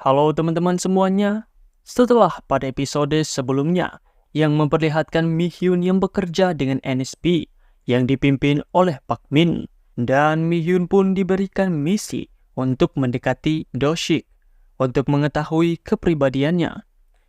Halo teman-teman semuanya. Setelah pada episode sebelumnya yang memperlihatkan Mi-hyun yang bekerja dengan NSP yang dipimpin oleh Pak Min, dan Mi-hyun pun diberikan misi untuk mendekati Do-sik untuk mengetahui kepribadiannya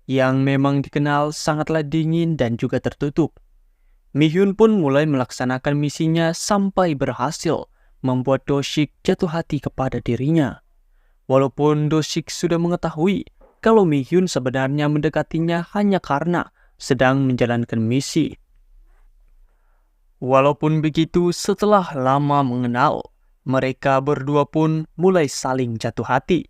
yang memang dikenal sangatlah dingin dan juga tertutup. Mi-hyun pun mulai melaksanakan misinya sampai berhasil membuat Do-sik jatuh hati kepada dirinya. Walaupun Do-sik sudah mengetahui kalau Mi-hyun sebenarnya mendekatinya hanya karena sedang menjalankan misi. Walaupun begitu, setelah lama mengenal, mereka berdua pun mulai saling jatuh hati.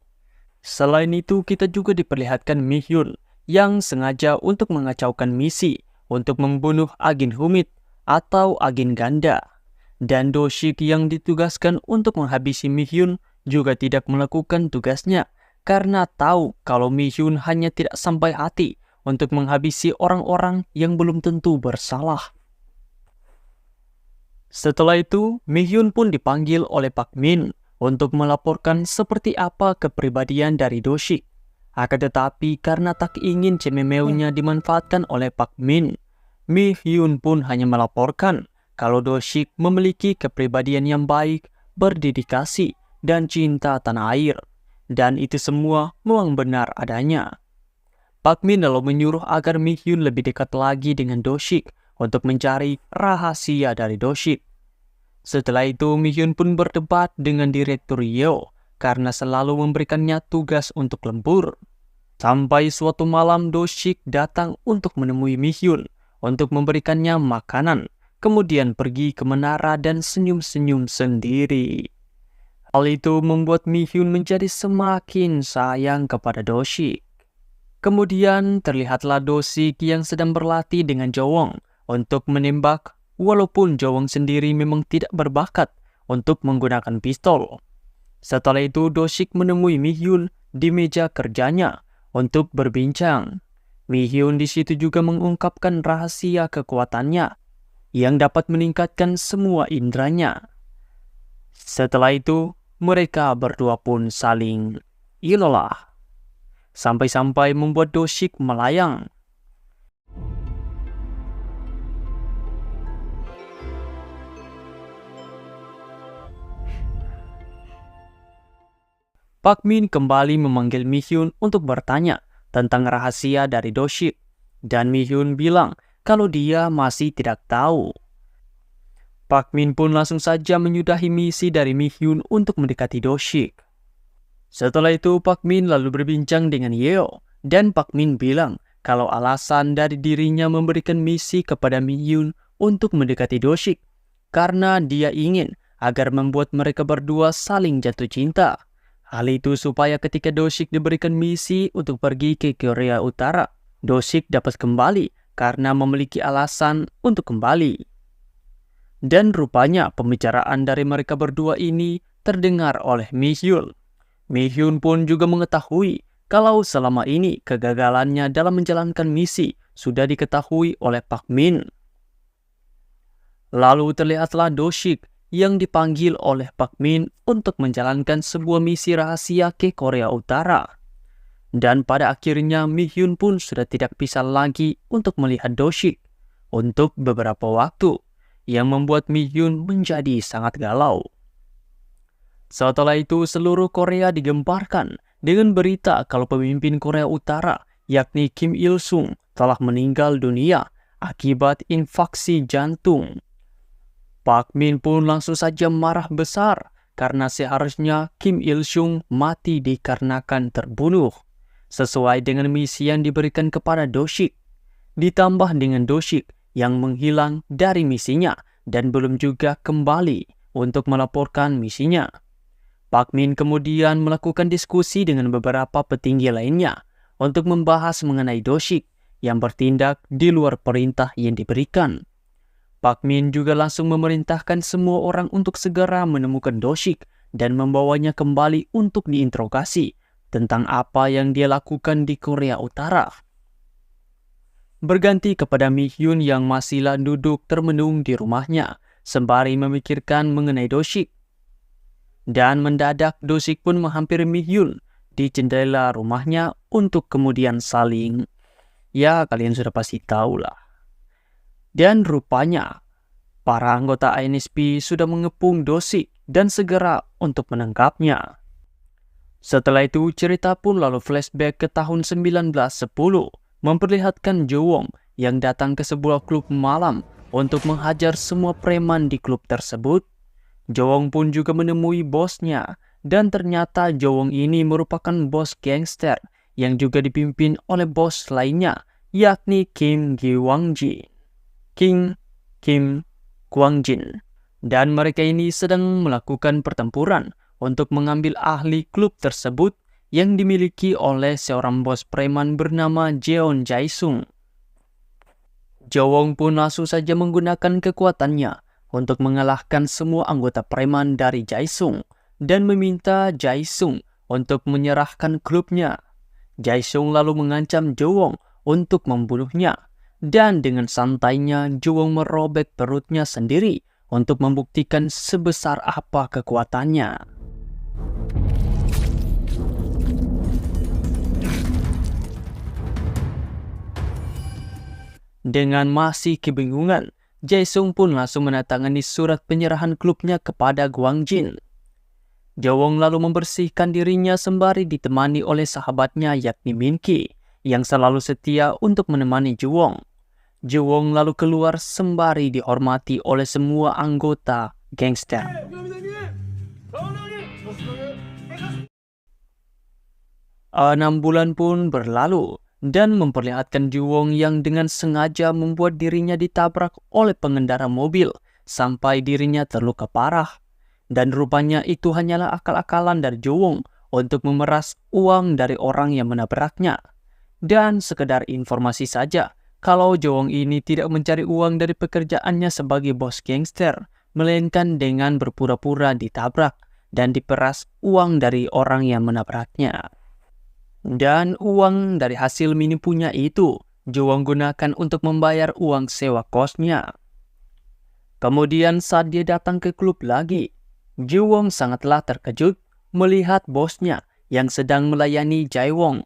Selain itu, kita juga diperlihatkan Mi-hyun yang sengaja untuk mengacaukan misi untuk membunuh agen Humit atau agen ganda. Dan Do-sik yang ditugaskan untuk menghabisi Mi-hyun juga tidak melakukan tugasnya karena tahu kalau Mi-hyun hanya tidak sampai hati untuk menghabisi orang-orang yang belum tentu bersalah. Setelah itu, Mi-hyun pun dipanggil oleh Pak Min untuk melaporkan seperti apa kepribadian dari Do-sik. Akan tetapi karena tak ingin cememeunya dimanfaatkan oleh Pak Min, Mi-hyun pun hanya melaporkan kalau Do-sik memiliki kepribadian yang baik, berdedikasi, dan cinta tanah air. Dan itu semua memang benar adanya. Pak Min lalu menyuruh agar Mi-hyun lebih dekat lagi dengan Do-sik untuk mencari rahasia dari Do-sik. Setelah itu, Mi-hyun pun berdebat dengan Direktur Yeo karena selalu memberikannya tugas untuk lembur. Sampai suatu malam Do-sik datang untuk menemui Mi-hyun untuk memberikannya makanan, kemudian pergi ke menara dan senyum-senyum sendiri. Hal itu membuat Mi-hyun menjadi semakin sayang kepada Do-sik. Kemudian terlihatlah Do-sik yang sedang berlatih dengan Jo-won untuk menembak, walaupun Jo-won sendiri memang tidak berbakat untuk menggunakan pistol. Setelah itu Do-sik menemui Mi-hyun di meja kerjanya untuk berbincang. Mi-hyun di situ juga mengungkapkan rahasia kekuatannya yang dapat meningkatkan semua indranya. Setelah itu, mereka berdua pun saling ilolah, sampai-sampai membuat Do-sik melayang. Pak Min kembali memanggil Mi-hyun untuk bertanya tentang rahasia dari Do-sik, dan Mi-hyun bilang kalau dia masih tidak tahu. Pak Min pun langsung saja menyudahi misi dari Mi-hyun untuk mendekati Do-sik. Setelah itu Pak Min lalu berbincang dengan Yeo, dan Pak Min bilang kalau alasan dari dirinya memberikan misi kepada Mi-hyun untuk mendekati Do-sik karena dia ingin agar membuat mereka berdua saling jatuh cinta. Hal itu supaya ketika Do-sik diberikan misi untuk pergi ke Korea Utara, Do-sik dapat kembali karena memiliki alasan untuk kembali. Dan rupanya pembicaraan dari mereka berdua ini terdengar oleh Mi-hyun. Mi-hyun pun juga mengetahui kalau selama ini kegagalannya dalam menjalankan misi sudah diketahui oleh Pak Min. Lalu terlihatlah Do-sik yang dipanggil oleh Pak Min untuk menjalankan sebuah misi rahasia ke Korea Utara. Dan pada akhirnya Mi-hyun pun sudah tidak bisa lagi untuk melihat Do-sik untuk beberapa waktu, yang membuat Mi-hyun menjadi sangat galau. Setelah itu seluruh Korea digemparkan dengan berita kalau pemimpin Korea Utara yakni Kim Il-sung telah meninggal dunia akibat infarksi jantung. Pak Min pun langsung saja marah besar karena seharusnya Kim Il-sung mati dikarenakan terbunuh sesuai dengan misi yang diberikan kepada Do-sik, ditambah dengan Do-sik yang menghilang dari misinya dan belum juga kembali untuk melaporkan misinya. Pak Min kemudian melakukan diskusi dengan beberapa petinggi lainnya untuk membahas mengenai Do-sik yang bertindak di luar perintah yang diberikan. Pak Min juga langsung memerintahkan semua orang untuk segera menemukan Do-sik dan membawanya kembali untuk diinterogasi tentang apa yang dia lakukan di Korea Utara. Berganti kepada Mi-hyun yang masihlah duduk termenung di rumahnya sembari memikirkan mengenai Do-sik. Dan mendadak Do-sik pun menghampiri Mi-hyun di jendela rumahnya untuk kemudian saling, ya kalian sudah pasti tahu lah. Dan rupanya para anggota INSP sudah mengepung Doshik dan segera untuk menangkapnya. Setelah itu cerita pun lalu flashback ke tahun 1910, memperlihatkan Jowong yang datang ke sebuah klub malam untuk menghajar semua preman di klub tersebut. Jowong pun juga menemui bosnya, dan ternyata Jowong ini merupakan bos gangster yang juga dipimpin oleh bos lainnya, yakni Kim Gi-wangjin. Kim Kwang-jin. Dan mereka ini sedang melakukan pertempuran untuk mengambil ahli klub tersebut yang dimiliki oleh seorang bos preman bernama Jeon Jae-sung. Jowong pun langsung saja menggunakan kekuatannya untuk mengalahkan semua anggota preman dari Jae-sung dan meminta Jae-sung untuk menyerahkan klubnya. Jae-sung lalu mengancam Jowong untuk membunuhnya, dan dengan santainya Jowong merobek perutnya sendiri untuk membuktikan sebesar apa kekuatannya. Dengan masih kebingungan, Jae-sung pun langsung menandatangani surat penyerahan klubnya kepada Gwang-jin. Jowong lalu membersihkan dirinya sembari ditemani oleh sahabatnya yakni Min-ki, yang selalu setia untuk menemani Jowong. Jowong lalu keluar sembari dihormati oleh semua anggota gangster. 6 bulan pun berlalu dan memperlihatkan Jowong yang dengan sengaja membuat dirinya ditabrak oleh pengendara mobil sampai dirinya terluka parah. Dan rupanya itu hanyalah akal-akalan dari Jowong untuk memeras uang dari orang yang menabraknya. Dan sekedar informasi saja, kalau Jowong ini tidak mencari uang dari pekerjaannya sebagai bos gangster, melainkan dengan berpura-pura ditabrak dan diperas uang dari orang yang menabraknya. Dan uang dari hasil menipunya itu, Jowong gunakan untuk membayar uang sewa kosnya. Kemudian saat dia datang ke klub lagi, Jowong sangatlah terkejut melihat bosnya yang sedang melayani Jae-wong.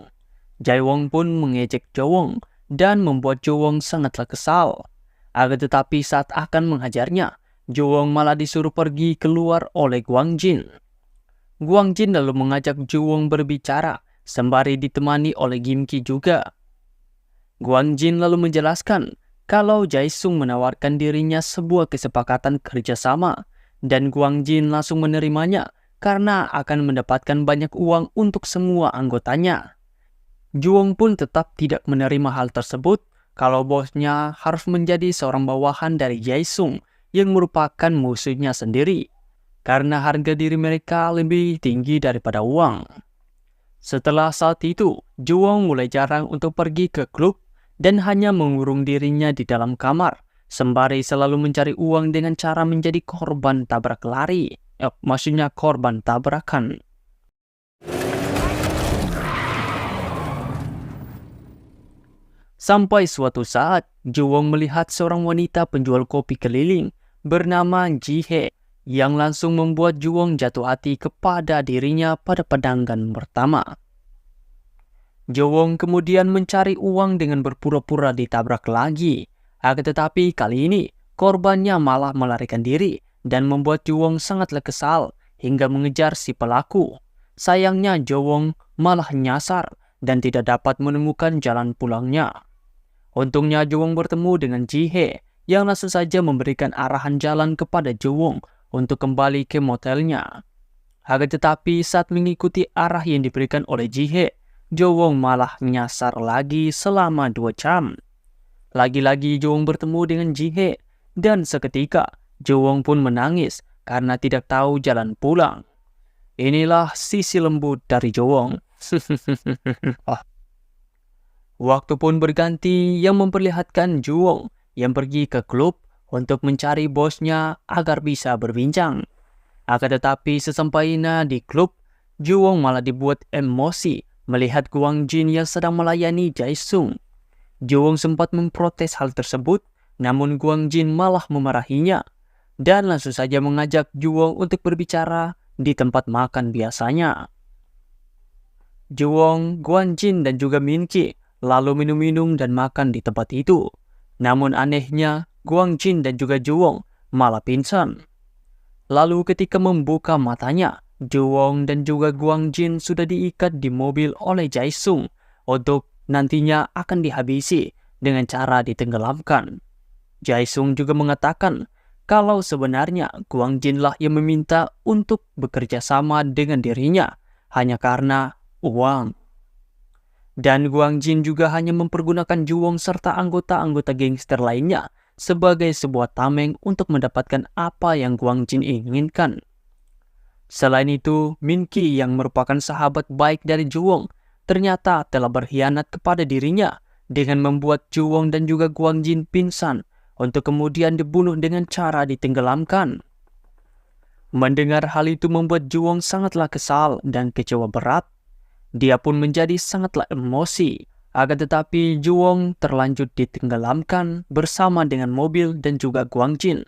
Jae-wong pun mengejek Jowong dan membuat Jowong sangatlah kesal. Akan tetapi saat akan menghajarnya, Jowong malah disuruh pergi keluar oleh Gwang-jin. Gwang-jin lalu mengajak Jowong berbicara sembari ditemani oleh Kim-ki juga. Gwang-jin lalu menjelaskan kalau Jae-sung menawarkan dirinya sebuah kesepakatan kerjasama, dan Gwang-jin langsung menerimanya karena akan mendapatkan banyak uang untuk semua anggotanya. Jowong pun tetap tidak menerima hal tersebut kalau bosnya harus menjadi seorang bawahan dari Jae-sung yang merupakan musuhnya sendiri, karena harga diri mereka lebih tinggi daripada uang. Setelah saat itu, Jowong mulai jarang untuk pergi ke klub dan hanya mengurung dirinya di dalam kamar, sembari selalu mencari uang dengan cara menjadi korban tabrak lari. Maksudnya korban tabrakan. Sampai suatu saat, Jowong melihat seorang wanita penjual kopi keliling bernama Ji-hye yang langsung membuat Jowong jatuh hati kepada dirinya pada pandangan pertama. Jowong kemudian mencari uang dengan berpura-pura ditabrak lagi. Akan tetapi kali ini korbannya malah melarikan diri dan membuat Jowong sangatlah kesal hingga mengejar si pelaku. Sayangnya Jowong malah nyasar dan tidak dapat menemukan jalan pulangnya. Untungnya Jowong bertemu dengan Ji-hye yang langsung saja memberikan arahan jalan kepada Jowong untuk kembali ke motelnya. Akan tetapi saat mengikuti arah yang diberikan oleh Ji-hye, Jowong malah nyasar lagi selama 2 jam. Lagi-lagi Jowong bertemu dengan Ji-hye dan seketika Jowong pun menangis karena tidak tahu jalan pulang. Inilah sisi lembut dari Jowong. Waktu pun berganti yang memperlihatkan Jowong yang pergi ke klub untuk mencari bosnya agar bisa berbincang. Akan tetapi sesampainya di klub, Jowong malah dibuat emosi melihat Gwang-jin yang sedang melayani Jae-sung. Jowong sempat memprotes hal tersebut, namun Gwang-jin malah memarahinya dan langsung saja mengajak Jowong untuk berbicara di tempat makan biasanya. Juwong, Guanjin, dan juga Minqi lalu minum-minum dan makan di tempat itu. Namun anehnya, Guanjin dan juga Juwong malah pingsan. Lalu ketika membuka matanya, Juwong dan juga Guanjin sudah diikat di mobil oleh Jaisung untuk nantinya akan dihabisi dengan cara ditenggelamkan. Jaisung juga mengatakan kalau sebenarnya Guanjin lah yang meminta untuk bekerja sama dengan dirinya hanya karena uang. Dan Guanjin juga hanya mempergunakan Juwong serta anggota-anggota gangster lainnya sebagai sebuah tameng untuk mendapatkan apa yang Guanjin inginkan. Selain itu, Minqi yang merupakan sahabat baik dari Juwong ternyata telah berkhianat kepada dirinya dengan membuat Juwong dan juga Guanjin pingsan untuk kemudian dibunuh dengan cara ditenggelamkan. Mendengar hal itu membuat Juwong sangatlah kesal dan kecewa berat. Dia pun menjadi sangatlah emosi. Akan tetapi Juwong terlanjut ditenggelamkan bersama dengan mobil dan juga Guanjin.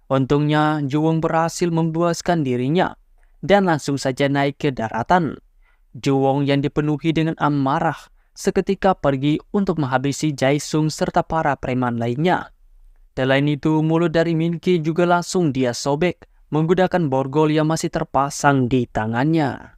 Untungnya Juwong berhasil membebaskan dirinya dan langsung saja naik ke daratan. Juwong yang dipenuhi dengan amarah seketika pergi untuk menghabisi Jaisung serta para preman lainnya. Selain itu, mulut dari Minqi juga langsung dia sobek menggunakan borgol yang masih terpasang di tangannya.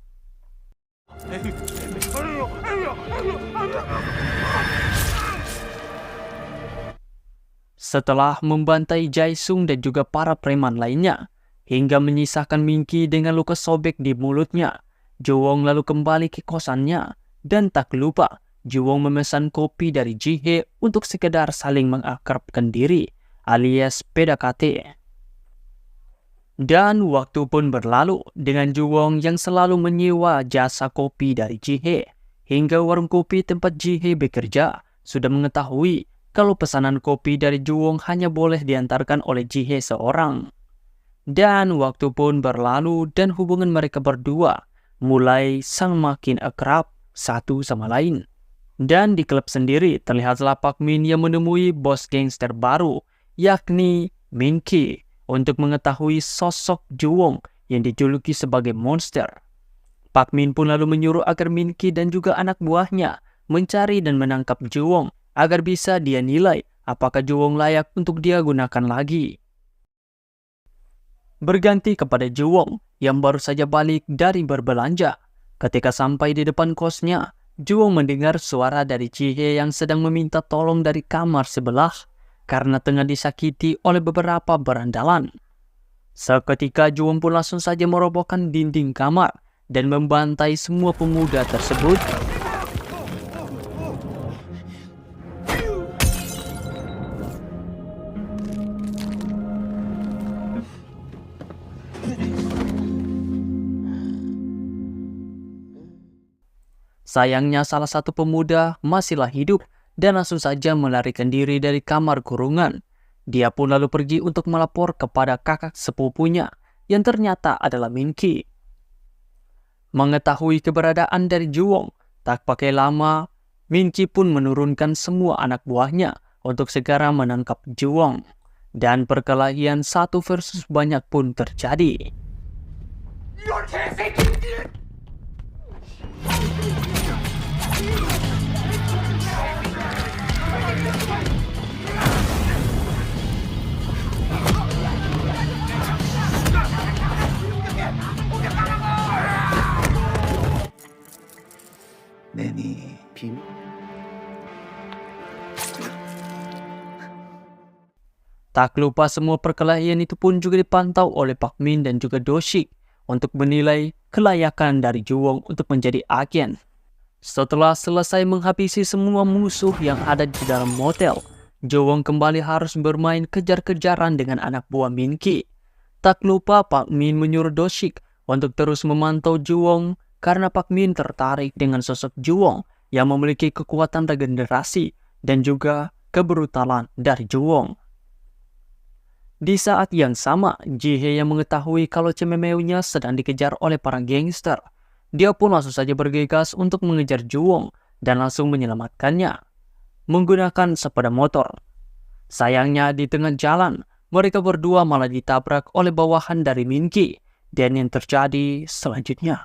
Setelah membantai Jaisung dan juga para preman lainnya, hingga menyisakan Minqi dengan luka sobek di mulutnya, Juwong lalu kembali ke kosannya, dan tak lupa Juwong memesan kopi dari Jihe untuk sekedar saling mengakrabkan diri, alias PDKT. Dan waktu pun berlalu dengan Juwong yang selalu menyewa jasa kopi dari Jihe, hingga warung kopi tempat Jihe bekerja sudah mengetahui kalau pesanan kopi dari Juwong hanya boleh diantarkan oleh Jihe seorang. Dan waktu pun berlalu dan hubungan mereka berdua mulai semakin akrab satu sama lain. Dan di klub sendiri terlihatlah Pak Min yang menemui bos gangster baru, yakni Minqi, untuk mengetahui sosok Juwong yang dijuluki sebagai monster. Pak Min pun lalu menyuruh agar Minqi dan juga anak buahnya mencari dan menangkap Juwong agar bisa dia nilai apakah Juwong layak untuk dia gunakan lagi. Berganti kepada Juwong yang baru saja balik dari berbelanja. Ketika sampai di depan kosnya, Juwong mendengar suara dari Jihe yang sedang meminta tolong dari kamar sebelah karena tengah disakiti oleh beberapa berandalan. Seketika Juwong pun langsung saja merobohkan dinding kamar dan membantai semua pemuda tersebut. Sayangnya salah satu pemuda masihlah hidup dan langsung saja melarikan diri dari kamar kurungan. Dia pun lalu pergi untuk melapor kepada kakak sepupunya yang ternyata adalah Minqi. Mengetahui keberadaan dari Juwong, tak pakai lama, Minqi pun menurunkan semua anak buahnya untuk segera menangkap Juwong. Dan perkelahian satu versus banyak pun terjadi. Tak lupa semua perkelahian itu pun juga dipantau oleh Pak Min dan juga Doshik untuk menilai kelayakan dari Juwong untuk menjadi agen. Setelah selesai menghabisi semua musuh yang ada di dalam motel, Juwong kembali harus bermain kejar-kejaran dengan anak buah Minqi. Tak lupa Pak Min menyuruh Doshik untuk terus memantau Juwong karena Pak Min tertarik dengan sosok Juwong yang memiliki kekuatan regenerasi dan juga kebrutalan dari Juwong. Di saat yang sama, Jihe yang mengetahui kalau cememeunya sedang dikejar oleh para gangster, dia pun langsung saja bergegas untuk mengejar Juwong dan langsung menyelamatkannya menggunakan sepeda motor. Sayangnya di tengah jalan, mereka berdua malah ditabrak oleh bawahan dari Minqi dan yang terjadi selanjutnya.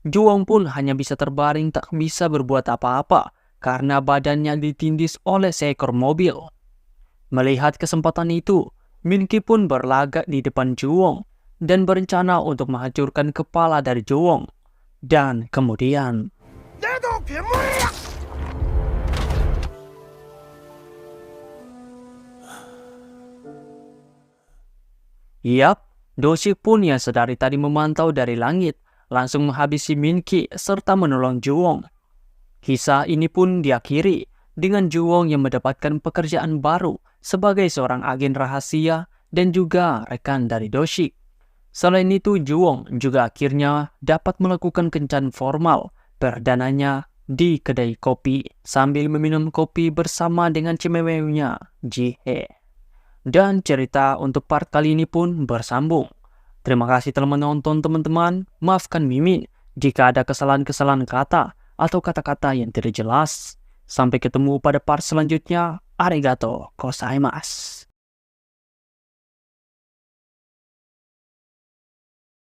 Juwong pun hanya bisa terbaring tak bisa berbuat apa-apa karena badannya ditindis oleh seekor mobil. Melihat kesempatan itu, Minki pun berlagak di depan Juwong dan berencana untuk menghancurkan kepala dari Juwong. Dan kemudian, yap, Doshik pun yang sedari tadi memantau dari langit langsung menghabisi Minki serta menolong Juwong. Kisah ini pun diakhiri dengan Juwong yang mendapatkan pekerjaan baru sebagai seorang agen rahasia dan juga rekan dari Doshik. Selain itu, Juwong juga akhirnya dapat melakukan kencan formal perdananya di kedai kopi sambil meminum kopi bersama dengan cemewenya, Jihe. Dan cerita untuk part kali ini pun bersambung. Terima kasih telah menonton teman-teman. Maafkan Mimin jika ada kesalahan-kesalahan kata atau kata-kata yang tidak jelas. Sampai ketemu pada part selanjutnya. Arigato gozaimasu.